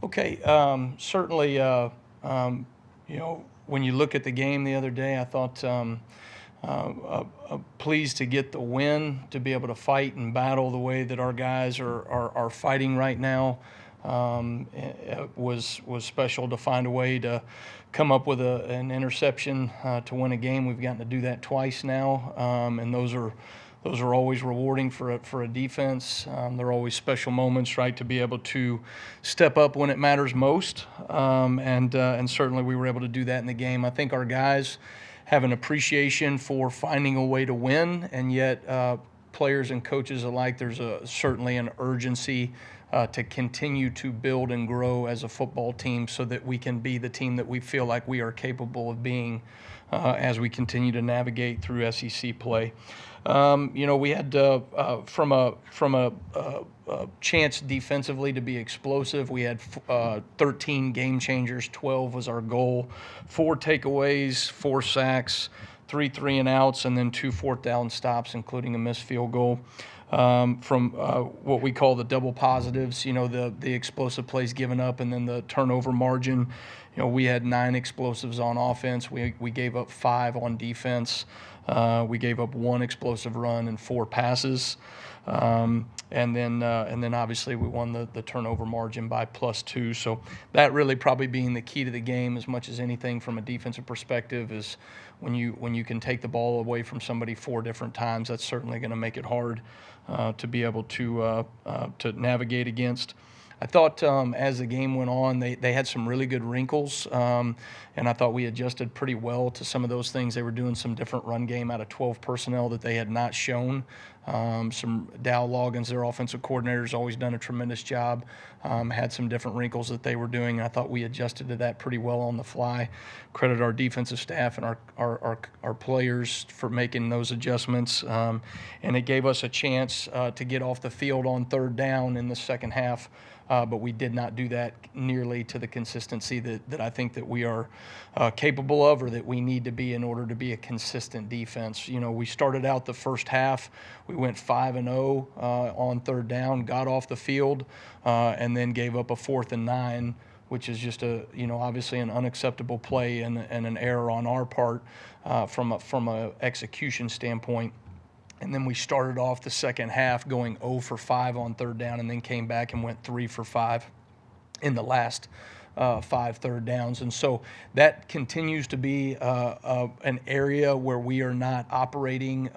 Okay, certainly, you know, when you look at the game the other day, I thought pleased to get the win, to be able to fight and battle the way that our guys are fighting right now. It was special to find a way to come up with an interception to win a game. We've gotten to do that twice now, and those are always rewarding for a defense. They're always special moments, right, to be able to step up when it matters most. And certainly we were able to do that in the game. I think our guys have an appreciation for finding a way to win, and yet players and coaches alike, there's certainly an urgency to continue to build and grow as a football team so that we can be the team that we feel like we are capable of being as we continue to navigate through SEC play. We had from a chance defensively to be explosive. We had 13 game changers, 12 was our goal, 4 takeaways, 4 sacks, 3 3-and-outs, and then 2 fourth-down stops, including a missed field goal. From what we call the double positives, the explosive plays given up, and then the turnover margin. We had 9 explosives on offense. We gave up 5 on defense. We gave up 1 explosive run and 4 passes. And then obviously we won the turnover margin by +2. So that really probably being the key to the game as much as anything from a defensive perspective is when you can take the ball away from somebody 4 different times, that's certainly going to make it hard to be able to navigate against. I thought as the game went on, they had some really good wrinkles, and I thought we adjusted pretty well to some of those things. They were doing some different run game out of 12 personnel that they had not shown. Some Dow Loggins, their offensive coordinator, has always done a tremendous job. Had some different wrinkles that they were doing, and I thought we adjusted to that pretty well on the fly. Credit our defensive staff and our players for making those adjustments, and it gave us a chance to get off the field on 3rd down in the second half. But we did not do that nearly to the consistency that I think that we are capable of, or that we need to be in order to be a consistent defense. We started out the first half, we went 5-0 on 3rd down, got off the field, and then gave up a 4th and 9, which is just obviously an unacceptable play and an error on our part from a execution standpoint. And then we started off the second half going 0 for 5 on 3rd down, and then came back and went 3 for 5 in the last 5 3rd downs. And so that continues to be an area where we are not operating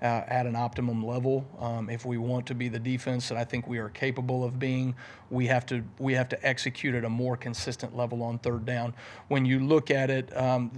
at an optimum level. If we want to be the defense that I think we are capable of being, we have to execute at a more consistent level on 3rd down. When you look at it,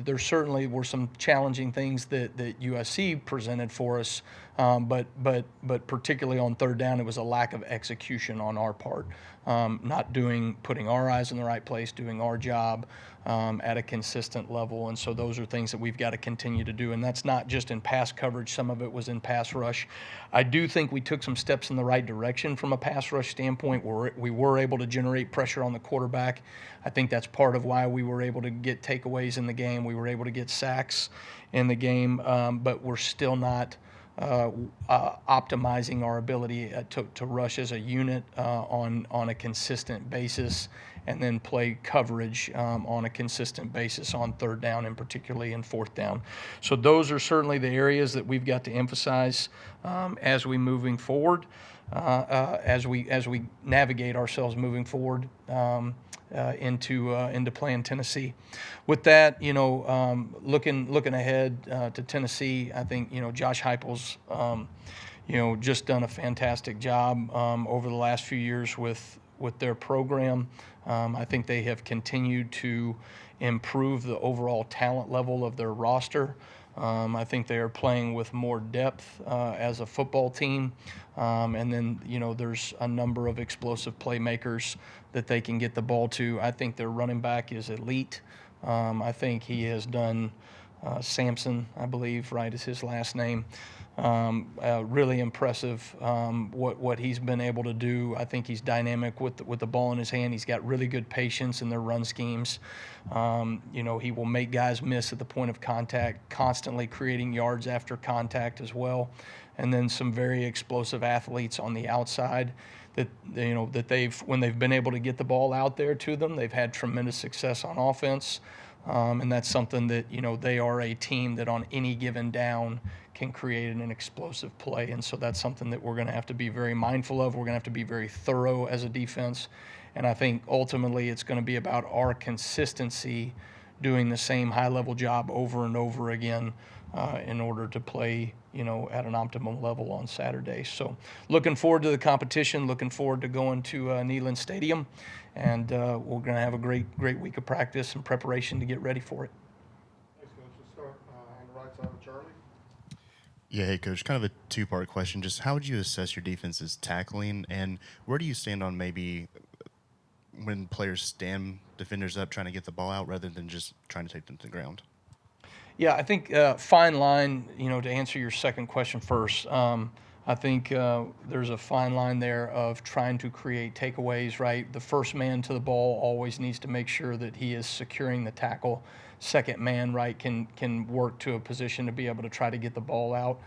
there certainly were some challenging things that USC presented for us, but particularly on 3rd down, it was a lack of execution on our part, putting our eyes in the right place, doing our job at a consistent level. And so those are things that we've got to continue to do. And that's not just in pass coverage. Some of it was in pass rush. I do think we took some steps in the right direction from a pass rush standpoint, where we were able to generate pressure on the quarterback. I think that's part of why we were able to get takeaways in the game. We were able to get sacks in the game, but we're still not optimizing our ability to rush as a unit on a consistent basis, and then play coverage on a consistent basis on 3rd down, and particularly in 4th down. So those are certainly the areas that we've got to emphasize as we moving forward, as we navigate ourselves moving forward into playing Tennessee. With that, looking ahead to Tennessee, I think Josh Heupel's just done a fantastic job over the last few years with their program. I think they have continued to improve the overall talent level of their roster. I think they are playing with more depth as a football team. And then, there's a number of explosive playmakers that they can get the ball to. I think their running back is elite. I think he has done Sampson, I believe, right, is his last name. Really impressive what he's been able to do. I think he's dynamic with the ball in his hand. He's got really good patience in their run schemes. He will make guys miss at the point of contact, constantly creating yards after contact as well. And then some very explosive athletes on the outside that that when they've been able to get the ball out there to them, they've had tremendous success on offense. And that's something that, they are a team that on any given down can create an explosive play. And so that's something that we're going to have to be very mindful of. We're going to have to be very thorough as a defense. And I think ultimately it's going to be about our consistency doing the same high-level job over and over again in order to play, at an optimum level on Saturday. So looking forward to the competition, looking forward to going to Neyland Stadium. And we're going to have a great week of practice and preparation to get ready for it. Thanks, Coach. Let's start on the right side with Charlie. Yeah, hey, Coach, kind of a two-part question. Just how would you assess your defense's tackling, and where do you stand on maybe when players stand defenders up trying to get the ball out rather than just trying to take them to the ground? Yeah, I think fine line, to answer your second question first, I think there's a fine line there of trying to create takeaways, right? The first man to the ball always needs to make sure that he is securing the tackle. Second man, right, can work to a position to be able to try to get the ball out.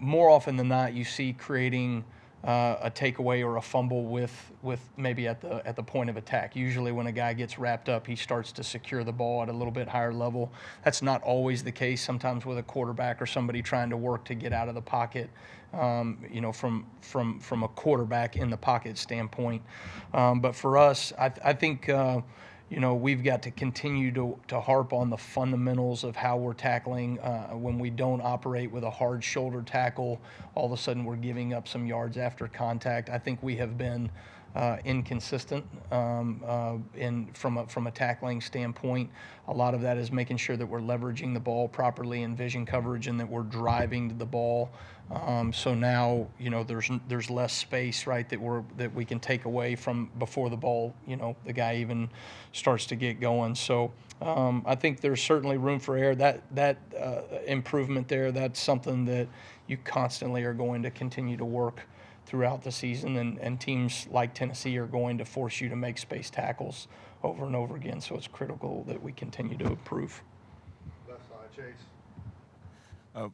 More often than not, you see creating a takeaway or a fumble with maybe at the point of attack. Usually when a guy gets wrapped up, he starts to secure the ball at a little bit higher level. That's not always the case. Sometimes with a quarterback or somebody trying to work to get out of the pocket, from a quarterback in the pocket standpoint. But for us, I think we've got to continue to harp on the fundamentals of how we're tackling. When we don't operate with a hard shoulder tackle, all of a sudden we're giving up some yards after contact. I think we have been inconsistent from a tackling standpoint. A lot of that is making sure that we're leveraging the ball properly in vision coverage and that we're driving to the ball. So now there's less space, right, that we can take away from before the ball the guy even starts to get going. So I think there's certainly room for error. That improvement there, that's something that you constantly are going to continue to work throughout the season, and teams like Tennessee are going to force you to make space tackles over and over again. So it's critical that we continue to improve. Left side, Chase.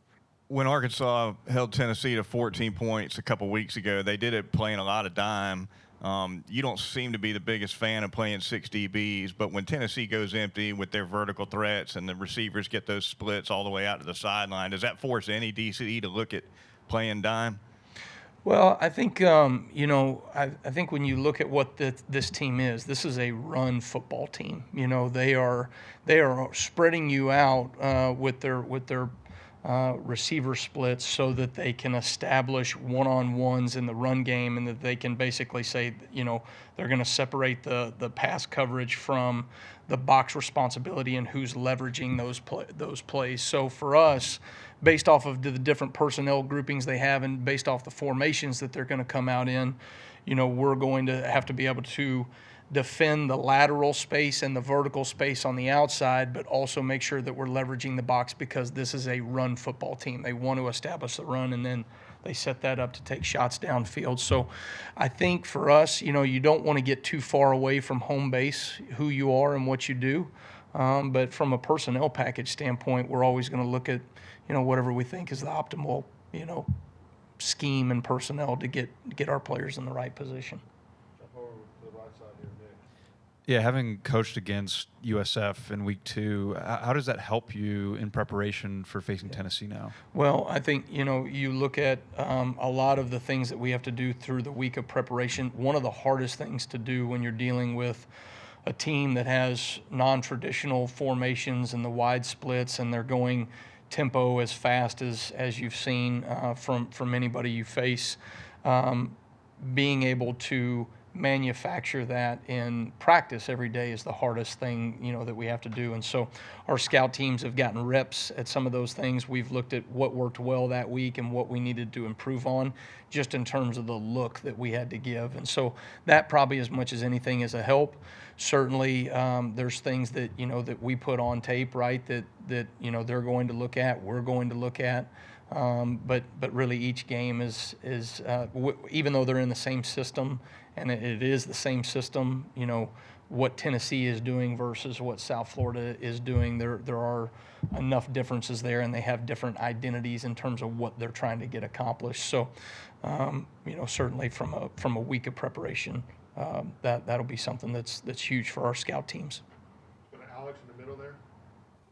When Arkansas held Tennessee to 14 points a couple weeks ago, they did it playing a lot of dime. You don't seem to be the biggest fan of playing 6 DBs, but when Tennessee goes empty with their vertical threats and the receivers get those splits all the way out to the sideline, does that force any DC to look at playing dime? Well, I think I think when you look at what this team is, this is a run football team. They are spreading you out with their receiver splits so that they can establish one-on-ones in the run game, and that they can basically say they're going to separate the pass coverage from the box responsibility and who's leveraging those plays. So for us, based off of the different personnel groupings they have and based off the formations that they're going to come out in, we're going to have to be able to defend the lateral space and the vertical space on the outside, but also make sure that we're leveraging the box, because this is a run football team. They want to establish the run, and then they set that up to take shots downfield. So I think for us, you don't want to get too far away from home base, who you are and what you do. But from a personnel package standpoint, we're always going to look at, whatever we think is the optimal, scheme and personnel to get our players in the right position. Jump over to the right side here, Nick. Yeah, having coached against USF in week 2, how does that help you in preparation for facing Tennessee now? Well, I think, you look at a lot of the things that we have to do through the week of preparation. One of the hardest things to do when you're dealing with a team that has non-traditional formations and the wide splits, and they're going tempo as fast as you've seen from anybody you face, being able to manufacture that in practice every day is the hardest thing that we have to do. And so our scout teams have gotten reps at some of those things. We've looked at what worked well that week and what we needed to improve on, just in terms of the look that we had to give. And so that probably as much as anything is a help. Certainly there's things that that we put on tape, right, that they're going to look at, we're going to look at. But really each game is even though they're in the same system, and it is the same system, what Tennessee is doing versus what South Florida is doing. There are enough differences there, and they have different identities in terms of what they're trying to get accomplished. So, certainly from a week of preparation, that'll be something that's huge for our scout teams. Go to Alex in the middle there.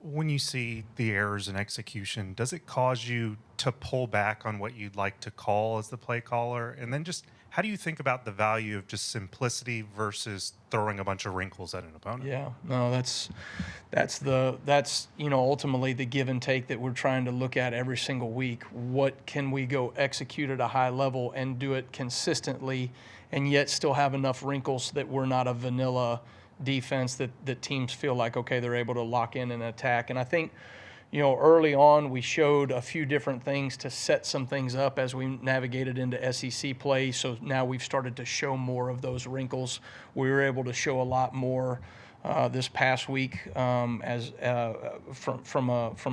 When you see the errors in execution, does it cause you to pull back on what you'd like to call as the play caller? And then just how do you think about the value of just simplicity versus throwing a bunch of wrinkles at an opponent? Yeah, no, that's ultimately the give and take that we're trying to look at every single week. What can we go execute at a high level and do it consistently, and yet still have enough wrinkles that we're not a vanilla defense that teams feel like, okay, they're able to lock in and attack. And I think, early on we showed a few different things to set some things up as we navigated into SEC play. So now we've started to show more of those wrinkles. We were able to show a lot more this past week from a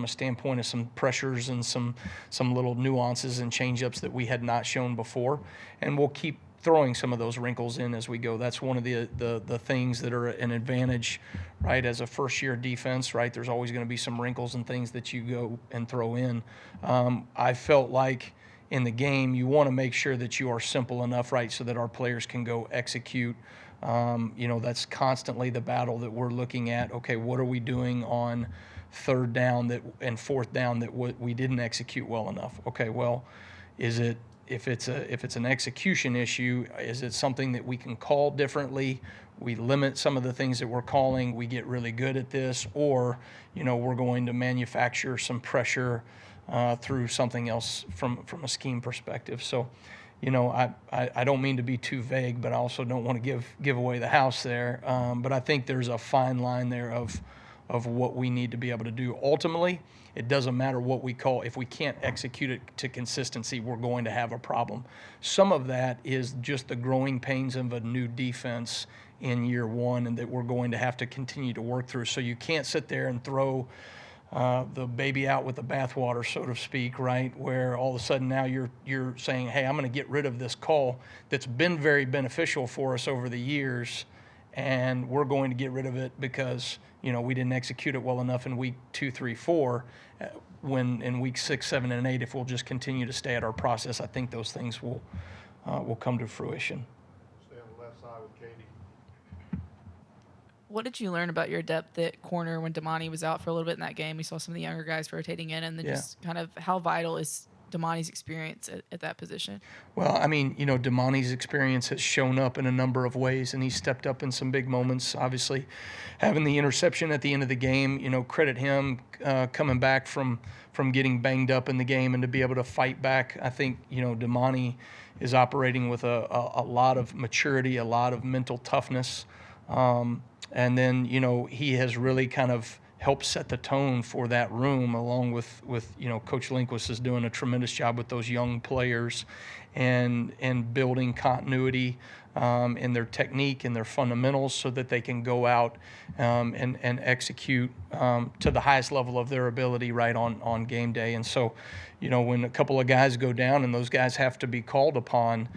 standpoint of some pressures and some little nuances and change-ups that we had not shown before. And we'll keep throwing some of those wrinkles in as we go. That's one of the things that are an advantage, right? As a first-year defense, right? There's always going to be some wrinkles and things that you go and throw in. I felt like in the game, you want to make sure that you are simple enough, right, so that our players can go execute. That's constantly the battle that we're looking at. Okay, what are we doing on third down and fourth down that we didn't execute well enough? Okay, well, is it if it's an execution issue, is it something that we can call differently? We limit some of the things that we're calling. We get really good at this, or we're going to manufacture some pressure through something else from a scheme perspective. So, I don't mean to be too vague, but I also don't want to give away the house there. But I think there's a fine line there of what we need to be able to do. Ultimately, it doesn't matter what we call. If we can't execute it to consistency, we're going to have a problem. Some of that is just the growing pains of a new defense in year one, and that we're going to have to continue to work through. So you can't sit there and throw the baby out with the bathwater, so to speak, right? Where all of a sudden now you're saying, hey, I'm going to get rid of this call that's been very beneficial for us over the years, and we're going to get rid of it because we didn't execute it well enough in week 2, 3, 4. When in week 6, 7, and 8, if we'll just continue to stay at our process, I think those things will come to fruition. Stay on the left side with Katie. What did you learn about your depth at corner when Damani was out for a little bit in that game? We saw some of the younger guys rotating in, and then just kind of how vital is Damani's experience at that position? Well, I mean, Damani's experience has shown up in a number of ways, and he stepped up in some big moments. Obviously, having the interception at the end of the game, credit him coming back from getting banged up in the game and to be able to fight back. I think, Damani is operating with a lot of maturity, a lot of mental toughness. And then, he has really kind of helped set the tone for that room, along with Coach Lindquist is doing a tremendous job with those young players and building continuity in their technique and their fundamentals so that they can go out and execute to the highest level of their ability right on game day. And so, when a couple of guys go down and those guys have to be called upon,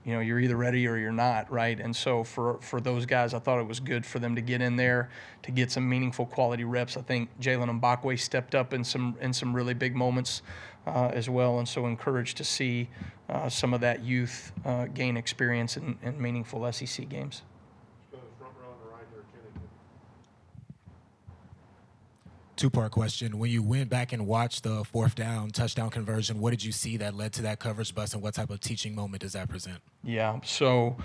you're either ready or you're not, right? And so for those guys, I thought it was good for them to get in there to get some meaningful quality reps. I think Jalen Mbakwe stepped up in some really big moments as well, and so encouraged to see some of that youth gain experience in meaningful SEC games. Let's go to the front row on the right there, Kenny. Two-part question. When you went back and watched the fourth down touchdown conversion, what did you see that led to that coverage bust, and what type of teaching moment does that present? Yeah, so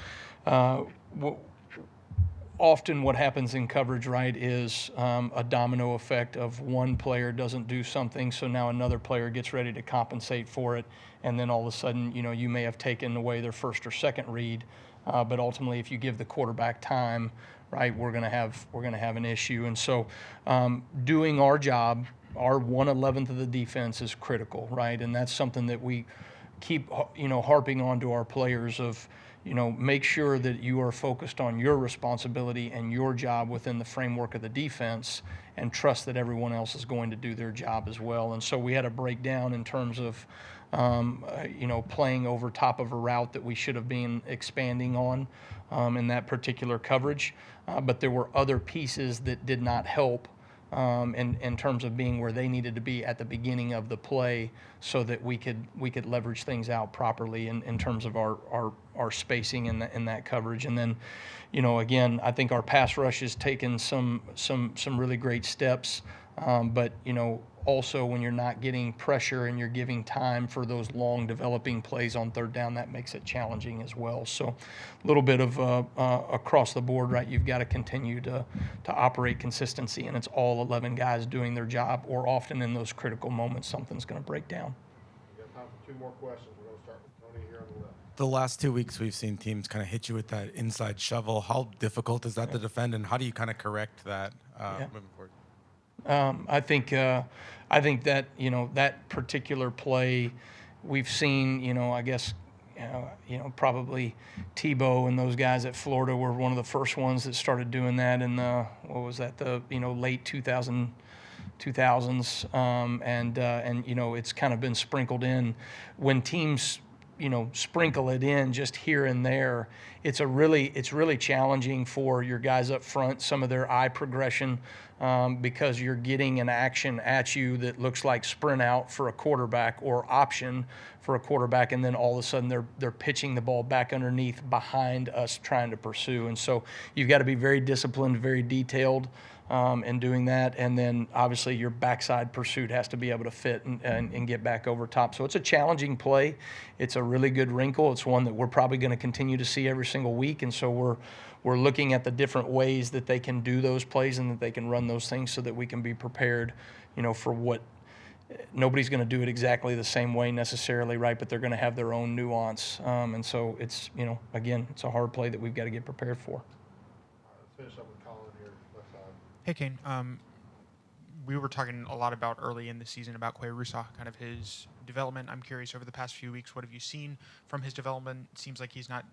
often what happens in coverage, right, is a domino effect of one player doesn't do something, so now another player gets ready to compensate for it, and then all of a sudden, you may have taken away their first or second read, but ultimately, if you give the quarterback time, right, we're gonna have an issue. And so, doing our job, our 1/11th of the defense is critical, right, and that's something that we keep harping on to our players of. Make sure that you are focused on your responsibility and your job within the framework of the defense, and trust that everyone else is going to do their job as well. And so we had a breakdown in terms of playing over top of a route that we should have been expanding on in that particular coverage. But there were other pieces that did not help in terms of being where they needed to be at the beginning of the play, so that we could leverage things out properly in terms of our spacing in that coverage. And then, again, I think our pass rush has taken some really great steps. But also when you're not getting pressure and you're giving time for those long developing plays on third down, that makes it challenging as well. So a little bit of across the board, right? You've got to continue to operate consistency, and it's all 11 guys doing their job, or often in those critical moments, something's going to break down. We got time for 2 more questions. We're going to start with Tony here on the left. The last 2 weeks, we've seen teams kind of hit you with that inside shovel. How difficult is that to defend, and how do you kind of correct that moving forward? I think that that particular play, we've seen. I guess probably Tebow and those guys at Florida were one of the first ones that started doing that in the late 2000s, and it's kind of been sprinkled in when teams sprinkle it in just here and there. It's really challenging for your guys up front, some of their eye progression, because you're getting an action at you that looks like sprint out for a quarterback or option for a quarterback, and then all of a sudden they're pitching the ball back underneath behind us trying to pursue. And so you've got to be very disciplined, very detailed in doing that. And then obviously your backside pursuit has to be able to fit and get back over top. So it's a challenging play. It's a really good wrinkle. It's one that we're probably going to continue to see every single week. And so we're looking at the different ways that they can do those plays and that they can run those things, so that we can be prepared, for what nobody's going to do it exactly the same way necessarily, right? But they're going to have their own nuance. And so it's, again, it's a hard play that we've got to get prepared for. All right, let's finish up with Colin here, left side. Hey, Kane. We were talking a lot about early in the season about Quay Rusa, kind of his development. I'm curious, over the past few weeks, what have you seen from his development? It seems like he's not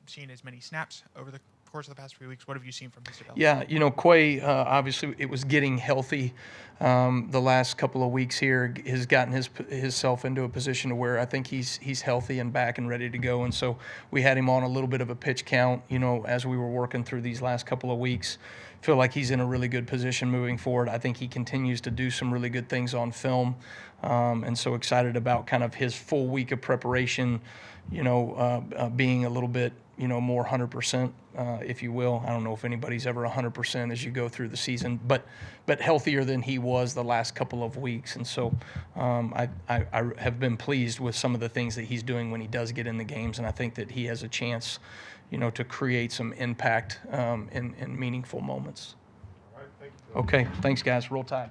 seen as many snaps over the course of the past few weeks. What have you seen from his development? Yeah, Quay, obviously it was getting healthy the last couple of weeks here, has gotten himself into a position to where I think he's healthy and back and ready to go. And so we had him on a little bit of a pitch count, as we were working through these last couple of weeks. Feel like he's in a really good position moving forward. I think he continues to do some really good things on film, and so excited about kind of his full week of preparation, being a little bit, more 100%, if you will. I don't know if anybody's ever 100% as you go through the season, but healthier than he was the last couple of weeks. And so I have been pleased with some of the things that he's doing when he does get in the games, and I think that he has a chance, to create some impact in meaningful moments. All right, thank you. Okay, thanks, guys. Roll Tide.